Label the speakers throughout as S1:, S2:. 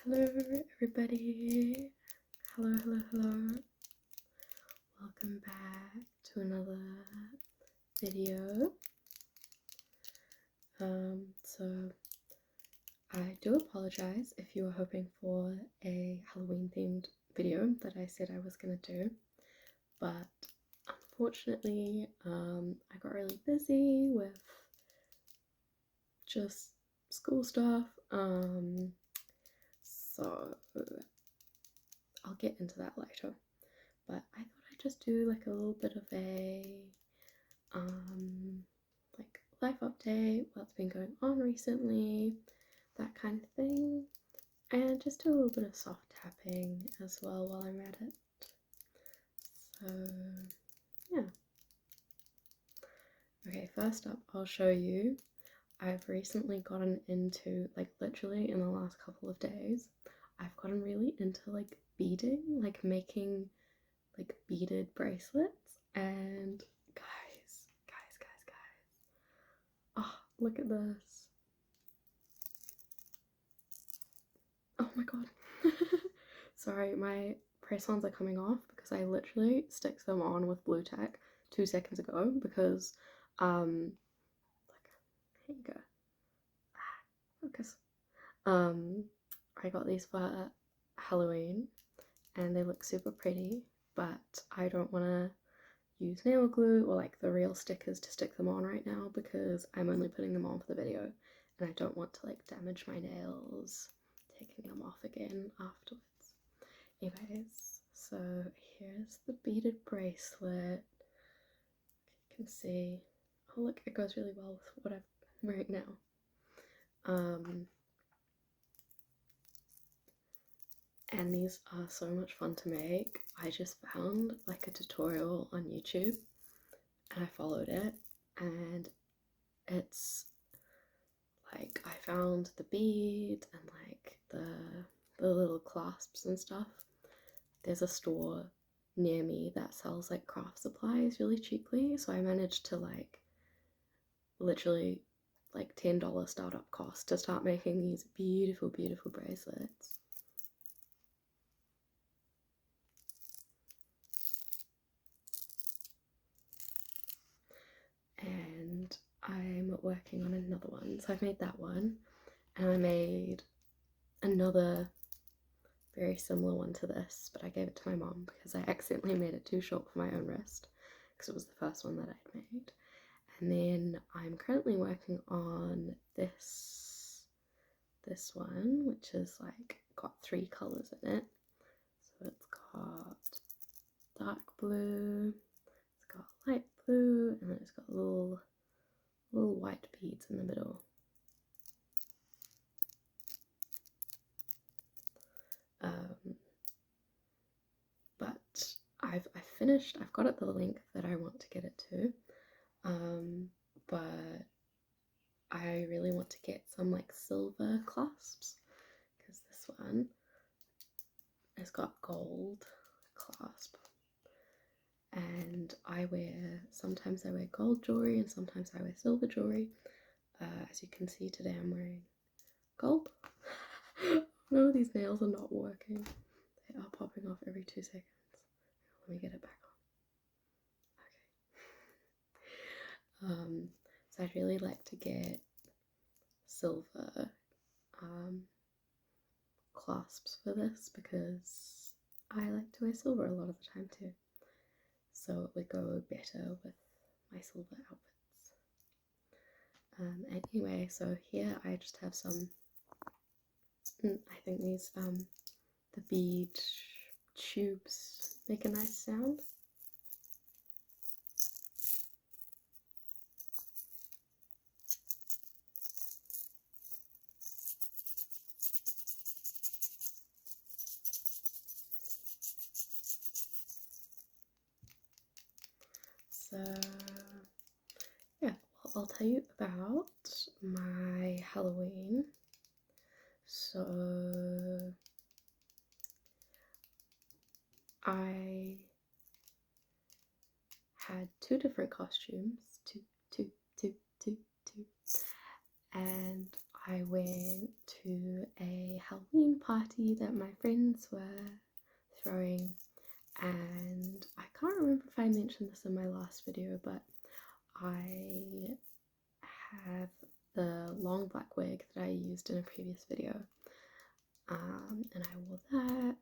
S1: Hello everybody, hello, welcome back to another video. So I do apologize if you were hoping for a Halloween themed video that I said I was gonna do, but unfortunately I got really busy with just school stuff, so I'll get into that later. But I thought I'd just do like a little bit of a like life update, what's been going on recently, that kind of thing, and just do a little bit of soft tapping as well while I'm at it. So yeah. Okay, first up I'll show you, I've recently gotten into, like literally in the last couple of days, I've gotten really into like beading, like making like beaded bracelets. And guys, oh, look at this. Oh my god. Sorry, my press-ons are coming off because I literally sticked them on with blue tack 2 seconds ago because like, here you go. Focus. I got these for Halloween and they look super pretty, but I don't want to use nail glue or like the real stickers to stick them on right now because I'm only putting them on for the video and I don't want to like damage my nails taking them off again afterwards. Anyways, so here's the beaded bracelet. You can see, oh look, it goes really well with what I'm wearing now. And these are so much fun to make. I just found like a tutorial on YouTube and I followed it, and it's like I found the bead and like the little clasps and stuff. There's a store near me that sells like craft supplies really cheaply, so I managed to like literally like $10 startup cost to start making these beautiful bracelets. And I'm working on another one. So I've made that one and I made another very similar one to this, but I gave it to my mom because I accidentally made it too short for my own wrist because it was the first one that I'd made. And then I'm currently working on this one, which is like got 3 colors in it. So it's got dark blue, it's got light blue, and then it's got little white beads in the middle. But I've finished, I've got it the length that I want to get it to, but I really want to get some like silver clasps because this one has got gold clasp, and sometimes I wear gold jewelry and sometimes I wear silver jewelry. As you can see today I'm wearing gold. No, these nails are not working. They are popping off every 2 seconds. Let me get it back on. Okay. So I'd really like to get silver clasps for this because I like to wear silver a lot of the time too. So it would go better with my silver outfits. Anyway, so here I just have some, I think these, the bead tubes make a nice sound. So yeah, well, I'll tell you about my Halloween. So I had 2 different costumes, two, and I went to a Halloween party that my friends were throwing, and I can't remember if I mentioned this in my last video, but I have the long black wig that I used in a previous video, and I wore that,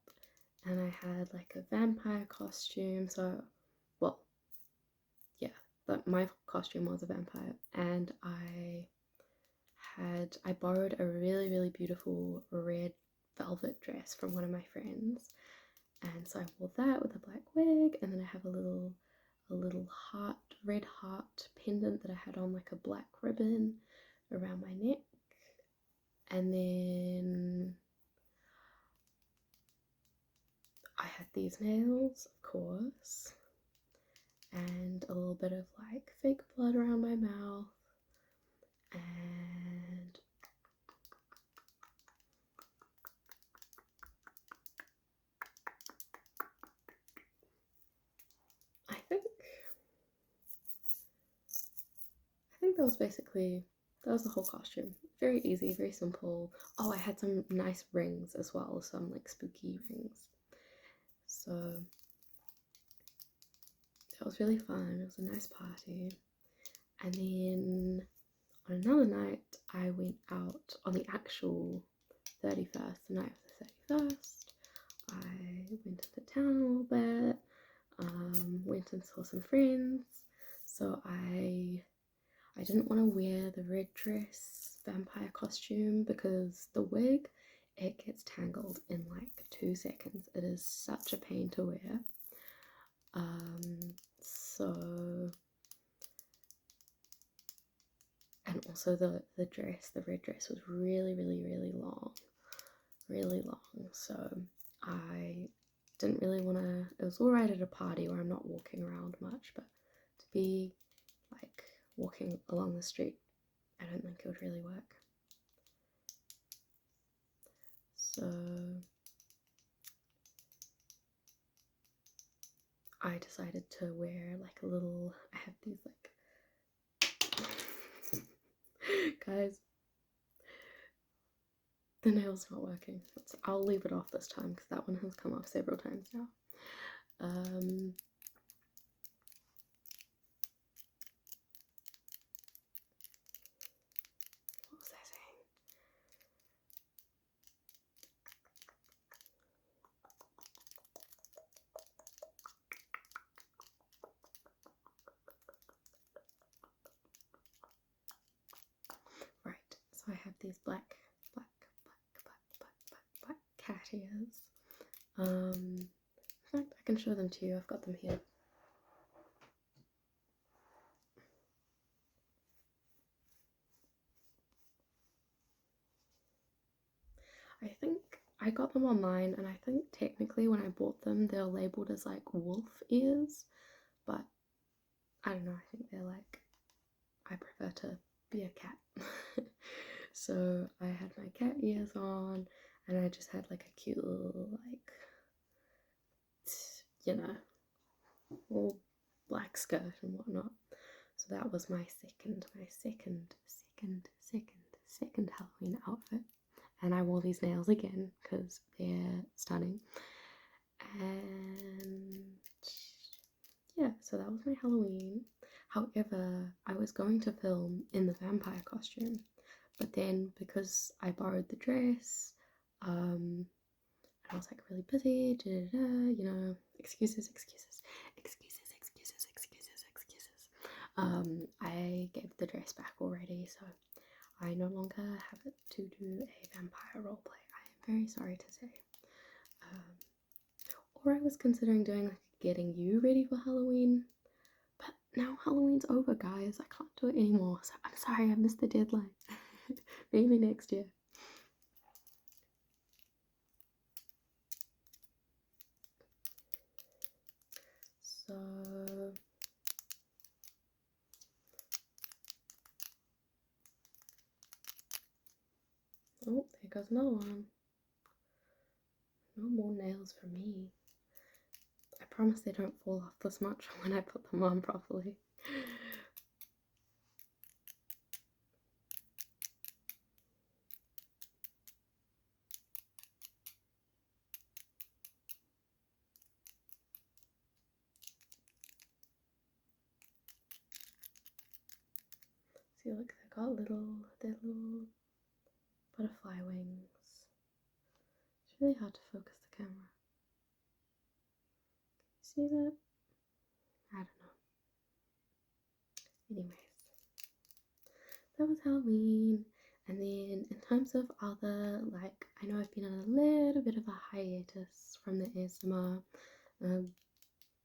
S1: and I had like a vampire costume, so, well, yeah, but my costume was a vampire, and I borrowed a really beautiful red velvet dress from one of my friends, and so I wore that with a black wig, and then I have a little red heart pendant that I had on like a black ribbon around my neck, and then I had these nails, of course, and a little bit of like fake blood around my mouth, and I think that was the whole costume. Very easy, very simple. Oh, I had some nice rings as well, some like spooky rings. So that was really fun. It was a nice party. And then on another night, I went out on the actual 31st, the night of the 31st. I went into town a little bit, went and saw some friends. So I didn't want to wear the red dress vampire costume because the wig, it gets tangled in like 2 seconds. It is such a pain to wear. So, and also the red dress was really long. So I didn't really want to, it was alright at a party where I'm not walking around much, but to be like walking along the street, I don't think it would really work. So I decided to wear like a little, I have these like, guys, the nail's not working. I'll leave it off this time because that one has come off several times now. What was I saying? Right, so I have these black cat ears. In fact, I can show them to you. I've got them here. I think I got them online, and I think technically when I bought them, they're labeled as like wolf ears, but I don't know, I think they're like, I prefer to be a cat. So I had my cat ears on, and I just had like a cute little like, you know, little black skirt and whatnot. So that was my second Halloween outfit. And I wore these nails again because they're stunning. And yeah, so that was my Halloween. However, I was going to film in the vampire costume, but then because I borrowed the dress, and I was like really busy, you know, excuses. I gave the dress back already, so I no longer have it to do a vampire roleplay. I am very sorry to say. Or I was considering doing like getting you ready for Halloween, but now Halloween's over, guys. I can't do it anymore, so I'm sorry I missed the deadline. Maybe next year. So oh, there goes another one. No more nails for me. I promise they don't fall off this much when I put them on properly. got their little butterfly wings. It's really hard to focus the camera. See that? I don't know. Anyways, that was Halloween. And then in terms of other, like, I know I've been on a little bit of a hiatus from the ASMR.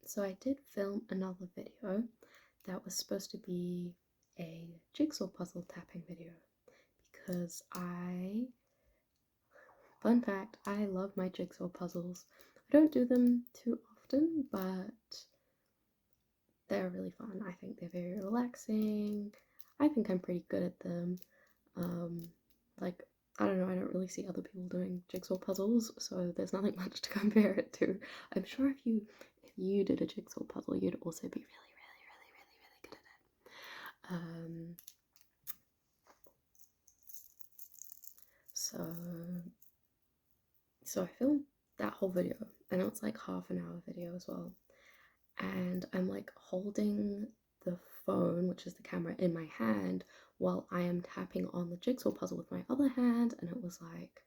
S1: So I did film another video that was supposed to be a jigsaw puzzle tapping video because fun fact, I love my jigsaw puzzles. I don't do them too often, but they're really fun. I think they're very relaxing. I think I'm pretty good at them. Like, I don't know, I don't really see other people doing jigsaw puzzles, so there's nothing much to compare it to. I'm sure if you did a jigsaw puzzle, you'd also be really, really, really, really, really good at it. So I filmed that whole video, and it's like half an hour video as well. And I'm like holding the phone, which is the camera, in my hand while I am tapping on the jigsaw puzzle with my other hand, and it was like,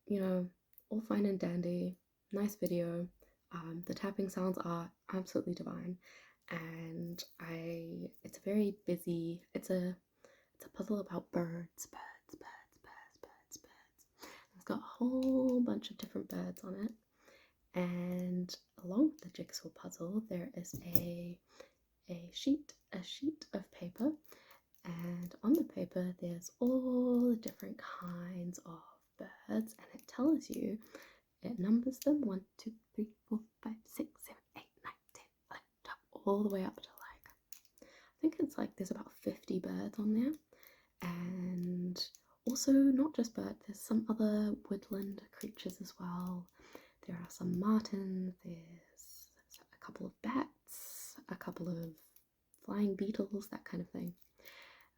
S1: you know, all fine and dandy, nice video. The tapping sounds are absolutely divine, and it's a very busy, it's a puzzle about birds. It's got a whole bunch of different birds on it, and along with the jigsaw puzzle there is a sheet of paper, and on the paper there's all the different kinds of birds, and it tells you, it numbers them 1, 2, 3, 4, 5, 6, 7, 8, 9, 10, 11, 12, all the way up to like, I think it's like there's about 50 birds on there. And also not just birds, there's some other woodland creatures as well. There are some martins, there's a couple of bats, a couple of flying beetles, that kind of thing.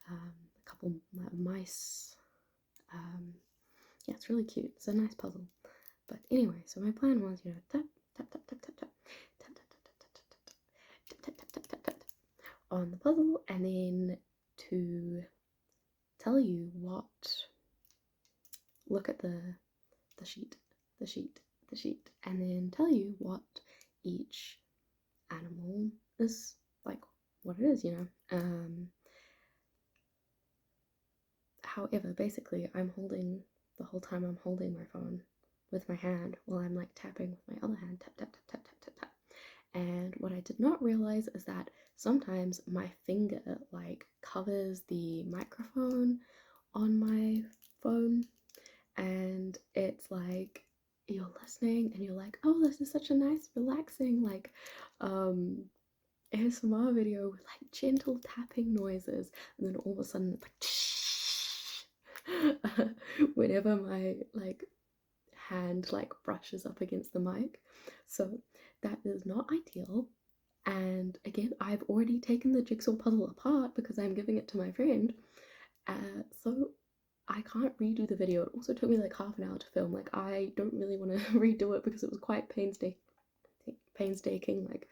S1: A couple mice. Yeah, it's really cute. It's a nice puzzle. But anyway, so my plan was, you know, tap, tap, tap, tap, tap, tap, tap, tap, tap, tap, tap, tap, tap, tap, tap, tap, on the puzzle, and then to tell you what, look at the sheet, and then tell you what each animal is, like, what it is, you know. However, basically, the whole time I'm holding my phone with my hand while I'm like tapping with my other hand, tap, tap, tap, tap, tap, tap, tap. And what I did not realize is that sometimes my finger like covers the microphone on my phone, and it's like you're listening and you're like, oh, this is such a nice relaxing like ASMR video with like gentle tapping noises, and then all of a sudden it's like whenever my like hand like brushes up against the mic. So that is not ideal. And again, I've already taken the jigsaw puzzle apart because I'm giving it to my friend, so I can't redo the video. It also took me like half an hour to film. Like, I don't really want to redo it because it was quite painstaking. Like, it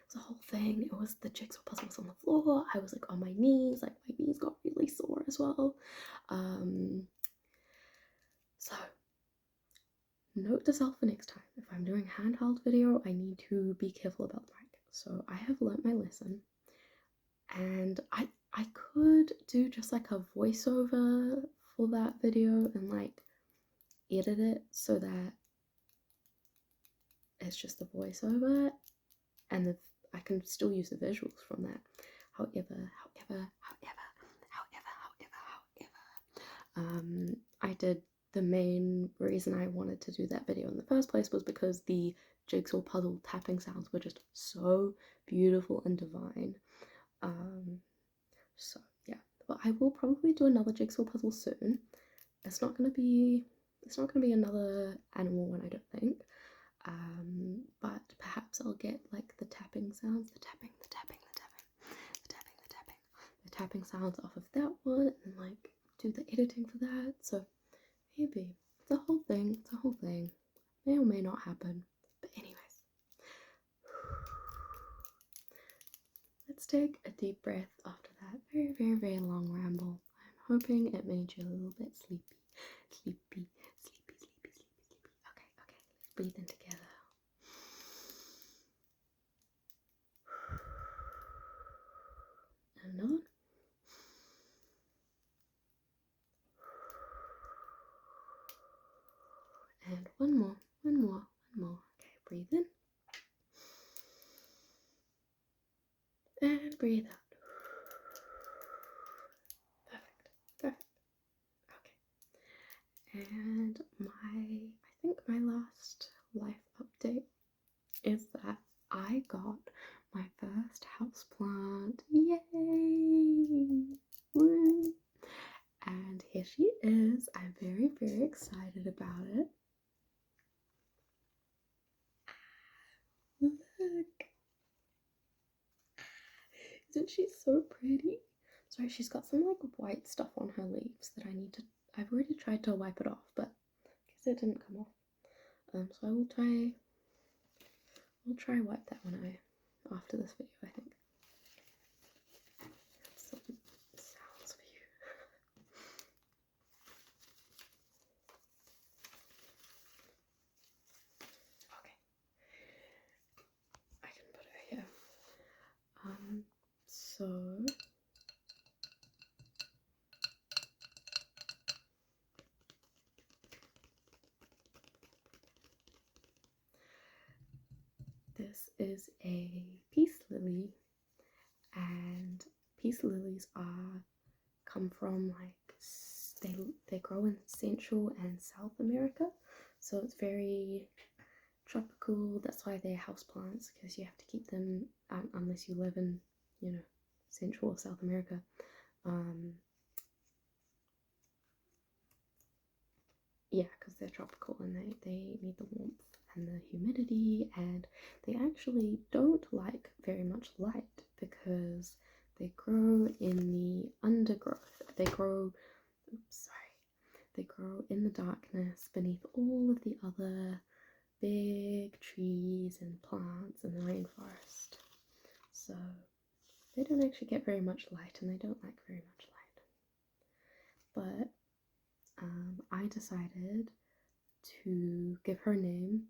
S1: was a whole thing. It was, the jigsaw puzzle was on the floor. I was like on my knees. Like, my knees got really sore as well. So note to self for next time: if I'm doing handheld video, I need to be careful about the mic. So I have learnt my lesson, and I could do just like a voiceover for that video and like edit it so that it's just the voiceover, and I can still use the visuals from that. However, I did, the main reason I wanted to do that video in the first place was because the jigsaw puzzle tapping sounds were just so beautiful and divine. So yeah, but I will probably do another jigsaw puzzle soon. It's not gonna be another animal one, I don't think. But perhaps I'll get like the tapping sounds, the tapping sounds off of that one, and like do the editing for that. So maybe it's a whole thing. May or may not happen. But anyways, let's take a deep breath after that. very, very, very long ramble. I'm hoping it made you a little bit sleepy. Sleepy, sleepy, sleepy, sleepy, sleepy. Okay, okay, let's breathe in together. And another one. And one more, one more, one more. Okay, breathe in. And breathe out. Perfect, perfect. Okay. And I think my last life update is that I got my first houseplant. Yay! Woo! And here she is. I'm very, very excited about it. Look! Isn't she so pretty? Sorry, she's got some like white stuff on her leaves that I need to. I've already tried to wipe it off, but I guess it didn't come off. So I will try. I'll try wipe that one away after this video, I think. Some sounds for you. Okay. I can put her here. So this is a peace lily, and peace lilies come from like they grow in Central and South America, so it's very tropical. That's why they're houseplants, because you have to keep them unless you live in, you know, Central or South America. Yeah, because they're tropical and they need the warmth and the humidity, and they actually don't like very much light because they grow in the undergrowth. They grow, they grow in the darkness beneath all of the other big trees and plants in the rainforest. So they don't actually get very much light, and they don't like very much light. But I decided to give her a name,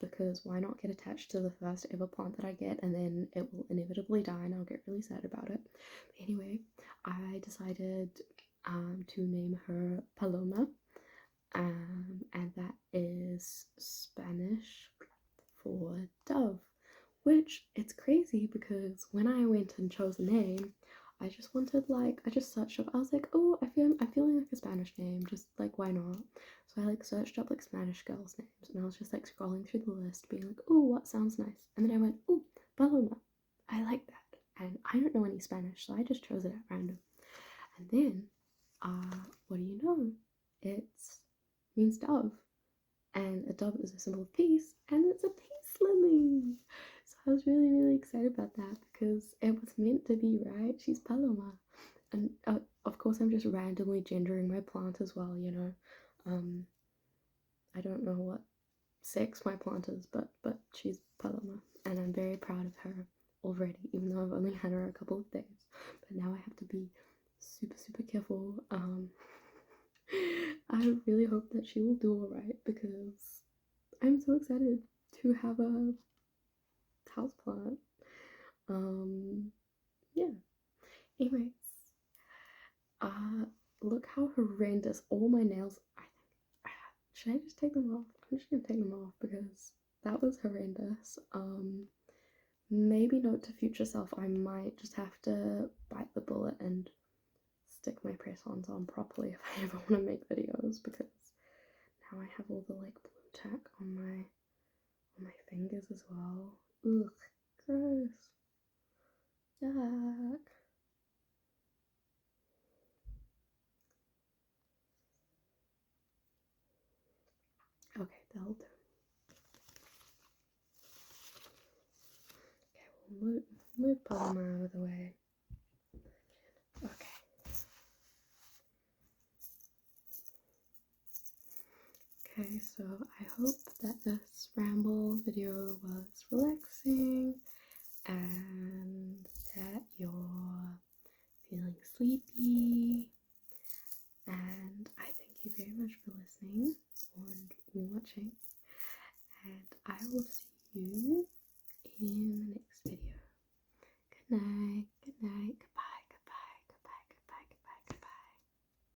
S1: because why not get attached to the first ever plant that I get, and then it will inevitably die and I'll get really sad about it. But anyway, I decided to name her Paloma, and that is Spanish for dove, which it's crazy because when I went and chose a name, I just wanted I just searched up. I was like, oh, I'm feeling like a Spanish name, just like why not? So I like searched up like Spanish girls' names, and I was just like scrolling through the list, being like, oh, what sounds nice? And then I went, oh, Paloma, I like that, and I don't know any Spanish, so I just chose it at random. And then, what do you know? It means dove, and a dove is a symbol of peace, and it's a peace lily. So I was really, really excited about that because it was meant to be, right? She's Paloma. And of course, I'm just randomly gendering my plant as well, you know. I don't know what sex my plant is, but she's Paloma, and I'm very proud of her already, even though I've only had her a couple of days. But now I have to be super, super careful. I really hope that she will do alright, because I'm so excited to have a houseplant. Yeah. Anyways, look how horrendous all my nails. I think. Should I just take them off? I'm just gonna take them off because that was horrendous. Maybe note to future self, I might just have to bite the bullet and stick my press-ons on properly if I ever want to make videos, because now I have all the like blue tack on my fingers as well. Ugh, gross. Yuck. Okay, that'll do. Okay, we'll move Paloma out of the way. Okay. Okay, so I hope that this ramble video was relaxing and that your much for listening and watching, and I will see you in the next video. Good night.